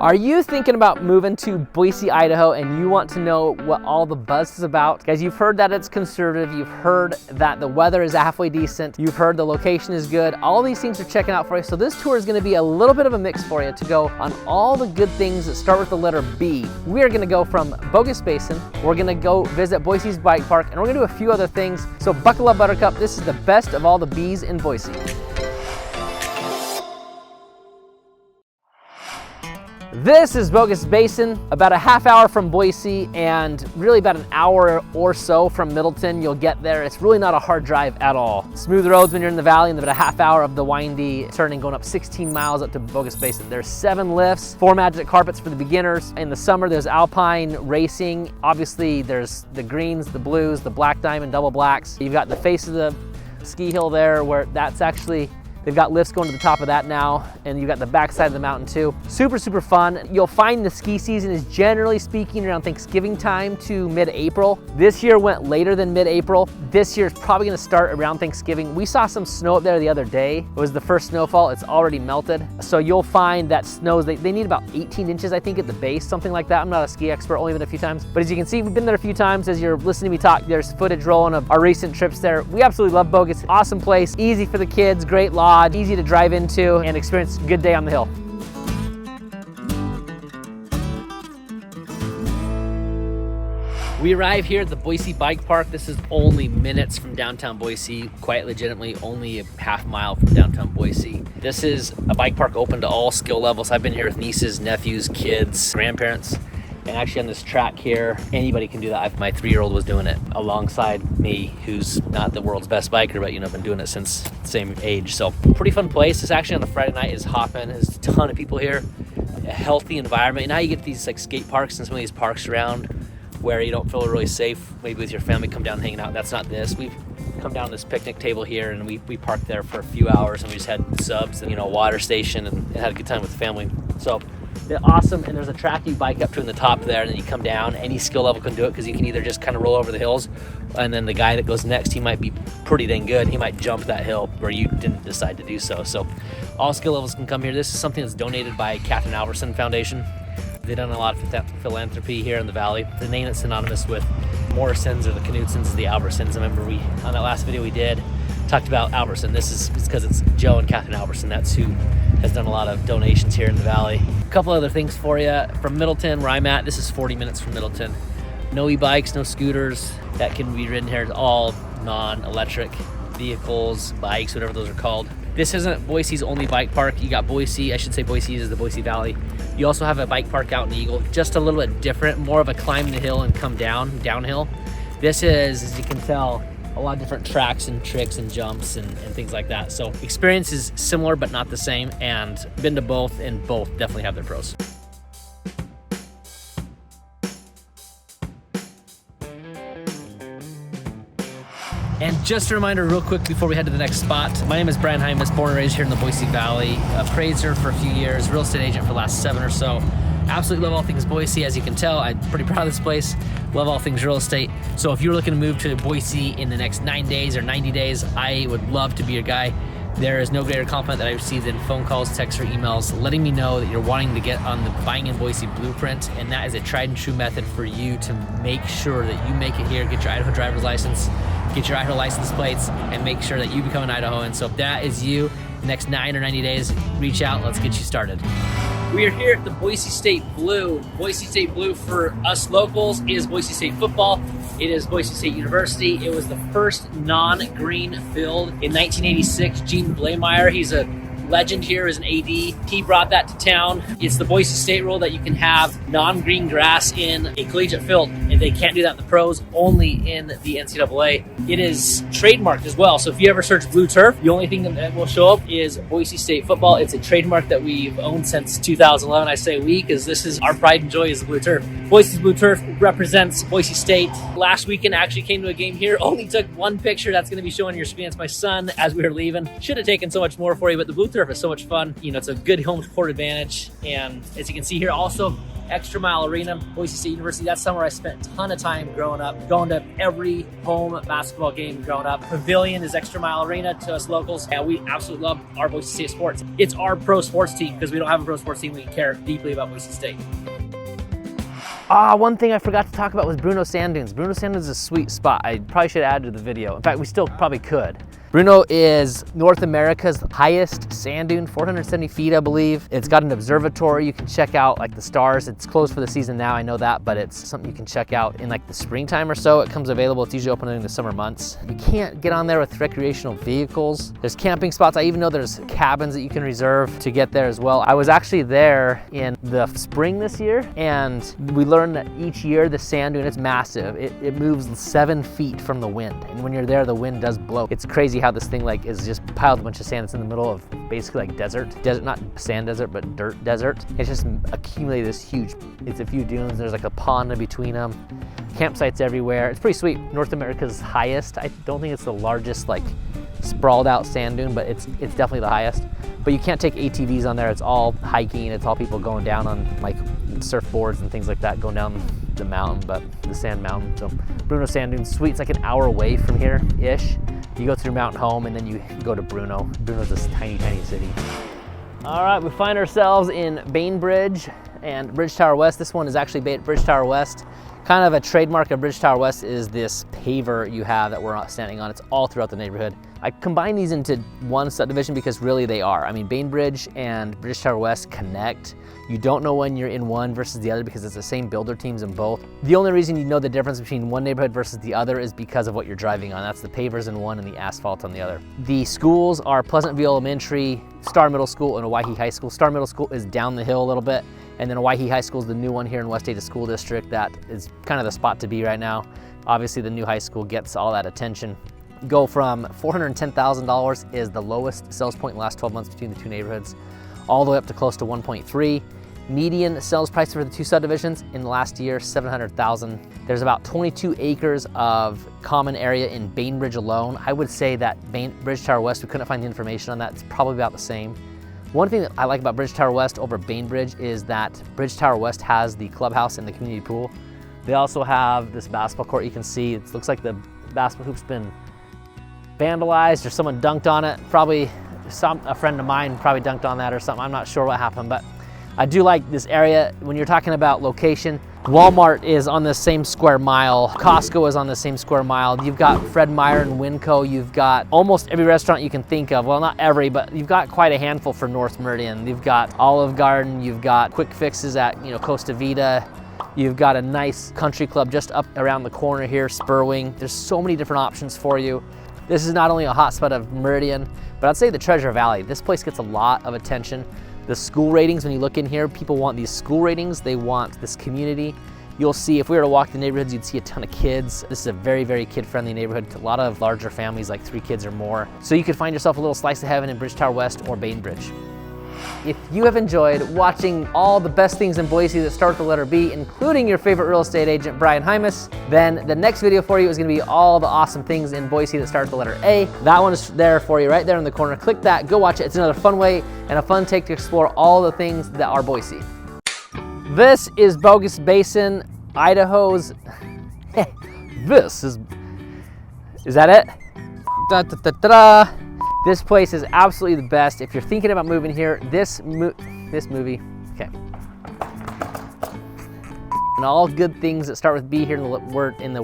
Are you thinking about moving to Boise, Idaho, and you want to know what all the buzz is about? Guys, you've heard that it's conservative, you've heard that the weather is halfway decent, you've heard the location is good. All these things are checking out for you. So this tour is gonna be a little bit of a mix for you to go on all the good things that start with the letter B. We are gonna go from Bogus Basin, we're gonna go visit Boise's bike park, and we're gonna do a few other things. So buckle up, Buttercup. This is the best of all the B's in Boise. This is Bogus Basin, about a half hour from Boise and really about an hour or so from Middleton. You'll get there. It's really not a hard drive at all. Smooth roads when you're in the valley and about a half hour of the windy turning going up 16 miles up to Bogus Basin. There's 7 lifts, 4 magic carpets for the beginners. In the summer, there's alpine racing. Obviously, there's the greens, the blues, the black diamond, double blacks. You've got the face of the ski hill there where that's actually they've got lifts going to the top of that now, and you've got the backside of the mountain too. Super, super fun. You'll find the ski season is generally speaking around Thanksgiving time to mid-April. This year went later than mid-April. This year is probably gonna start around Thanksgiving. We saw some snow up there the other day. It was the first snowfall, it's already melted. So you'll find that snows, they need about 18 inches, I think, at the base, something like that. I'm not a ski expert, only been a few times. But as you can see, we've been there a few times. As you're listening to me talk, there's footage rolling of our recent trips there. We absolutely love Bogus. Awesome place, easy for the kids, great lodge, easy to drive into and experience a good day on the hill. We arrive here at the Boise Bike Park. This is only minutes from downtown Boise, quite legitimately only a half mile from downtown Boise. This is a bike park open to all skill levels. I've been here with nieces, nephews, kids, grandparents. And actually on this track here, anybody can do that. My 3-year-old was doing it alongside me, who's not the world's best biker, but I've been doing it since the same age. So pretty fun place. It's actually on the Friday night is hopping. There's a ton of people here, a healthy environment. And now you get these like skate parks and some of these parks around where you don't feel really safe. Maybe with your family, come down hanging out. That's not this. We've come down this picnic table here and we parked there for a few hours and we just had subs and a water station and had a good time with the family. So they're awesome, and there's a track you bike up to in the top there, and then you come down. Any skill level can do it because you can either just kind of roll over the hills, and then the guy that goes next, he might be pretty dang good. He might jump that hill where you didn't decide to do so. So all skill levels can come here. This is something that's donated by Catherine Albertson Foundation. They've done a lot of philanthropy here in the valley. The name that's synonymous with Morrisons or the Knutsons is the Albertsons. I remember on that last video we did, talked about Albertson. This is because it's Joe and Catherine Albertson. That's who has done a lot of donations here in the valley. A couple other things for you. From Middleton, where I'm at, this is 40 minutes from Middleton. No e-bikes, no scooters that can be ridden here. It's all non-electric vehicles, bikes, whatever those are called. This isn't Boise's only bike park. You got Boise, I should say Boise is the Boise Valley. You also have a bike park out in Eagle, just a little bit different, more of a climb the hill and come downhill. This is, as you can tell, a lot of different tracks and tricks and jumps and things like that. So experience is similar but not the same, and been to both, and both definitely have their pros. And just a reminder real quick before we head to the next spot, my name is Brian Hymas, born and raised here in the Boise Valley, appraiser for a few years, real estate agent for the last 7 or so. Absolutely love all things Boise. As you can tell, I'm pretty proud of this place. Love all things real estate. So if you're looking to move to Boise in the next 9 days or 90 days, I would love to be your guy. There is no greater compliment that I received in phone calls, texts, or emails letting me know that you're wanting to get on the Buying in Boise blueprint, and that is a tried and true method for you to make sure that you make it here, get your Idaho driver's license, get your Idaho license plates, and make sure that you become an Idahoan. So if that is you, the next 9 or 90 days, reach out, let's get you started. We are here at the Boise State Blue. Boise State Blue for us locals is Boise State football. It is Boise State University. It was the first non-green field in 1986. Gene Blameyer, he's a legend here as an AD. He brought that to town. It's the Boise State rule that you can have non-green grass in a collegiate field, and they can't do that in the pros, only in the NCAA. It is trademarked as well. So if you ever search blue turf, the only thing that will show up is Boise State football. It's a trademark that we've owned since 2011. I say we because this is our pride and joy is the blue turf. Boise's blue turf represents Boise State. Last weekend I actually came to a game here. Only took one picture that's going to be showing your screen. It's my son as we were leaving. Should have taken so much more for you, but the blue turf is so much fun. It's a good home court advantage. And as you can see here, also Extra Mile Arena, Boise State University. That's somewhere I spent a ton of time growing up, going to every home basketball game growing up. Pavilion is Extra Mile Arena to us locals, and we absolutely love our Boise State sports. It's our pro sports team because we don't have a pro sports team. We care deeply about Boise State. One thing I forgot to talk about was Bruneau Sand Dunes. Bruneau Sand Dunes is a sweet spot. I probably should add to the video. In fact, we still probably could. Bruneau is North America's highest sand dune, 470 feet, I believe. It's got an observatory. You can check out like the stars. It's closed for the season now, I know that, but it's something you can check out in like the springtime or so. It comes available. It's usually open during the summer months. You can't get on there with recreational vehicles. There's camping spots. I even know there's cabins that you can reserve to get there as well. I was actually there in the spring this year, and we learned that each year the sand dune, it's massive. It moves 7 feet from the wind, and when you're there, the wind does blow. It's crazy how this thing like is just piled a bunch of sand. It's in the middle of basically like desert, not sand desert, but dirt desert. It's just accumulated this huge, it's a few dunes. There's like a pond in between them. Campsites everywhere. It's pretty sweet. North America's highest. I don't think it's the largest like sprawled out sand dune, but it's definitely the highest. But you can't take ATVs on there. It's all hiking. It's all people going down on like surfboards and things like that, going down the mountain, but the sand mountain. So Bruneau Sand Dunes, sweet. It's like an hour away from here-ish. You go through Mountain Home and then you go to Bruneau. Bruneau's this tiny, tiny city. All right, we find ourselves in Bainbridge and Bridge Tower West. This one is actually Bridge Tower West. Kind of a trademark of Bridge Tower West is this paver you have that we're standing on. It's all throughout the neighborhood. I combine these into one subdivision because really they are. I mean, Bainbridge and Bridge Tower West connect. You don't know when you're in one versus the other because it's the same builder teams in both. The only reason you know the difference between one neighborhood versus the other is because of what you're driving on. That's the pavers in one and the asphalt on the other. The schools are Pleasant View Elementary, Star Middle School, and Owyhee High School. Star Middle School is down the hill a little bit, and then Owyhee High School is the new one here in West Ada School District. That is kind of the spot to be right now. Obviously, the new high school gets all that attention. Go from $410,000 is the lowest sales point in the last 12 months between the two neighborhoods, all the way up to close to 1.3. Median sales price for the two subdivisions in the last year, $700,000. There's about 22 acres of common area in Bainbridge alone. I would say that Bridge Tower West, we couldn't find the information on that. It's probably about the same. One thing that I like about Bridge Tower West over Bainbridge is that Bridge Tower West has the clubhouse and the community pool. They also have this basketball court you can see. It looks like the basketball hoop's been vandalized or someone dunked on it. Probably a friend of mine probably dunked on that or something. I'm not sure what happened, but I do like this area. When you're talking about location, Walmart is on the same square mile. Costco is on the same square mile. You've got Fred Meyer and Winco. You've got almost every restaurant you can think of. Well, not every, but you've got quite a handful for North Meridian. You've got Olive Garden. You've got Quick Fixes at Costa Vida. You've got a nice country club just up around the corner here, Spurwing. There's so many different options for you. This is not only a hotspot of Meridian, but I'd say the Treasure Valley. This place gets a lot of attention. The school ratings, when you look in here, people want these school ratings. They want this community. You'll see, if we were to walk the neighborhoods, you'd see a ton of kids. This is a very, very kid-friendly neighborhood. A lot of larger families, like 3 kids or more. So you could find yourself a little slice of heaven in Bridge Tower West or Bainbridge. If you have enjoyed watching all the best things in Boise that start with the letter B, including your favorite real estate agent, Brian Hymas, then the next video for you is gonna be all the awesome things in Boise that start with the letter A. That one is there for you right there in the corner. Click that, go watch it. It's another fun way and a fun take to explore all the things that are Boise. This is Bogus Basin, Idaho's, is that it? Da, da, da, da, da. This place is absolutely the best. If you're thinking about moving here, this movie, okay. And all good things that start with B here in the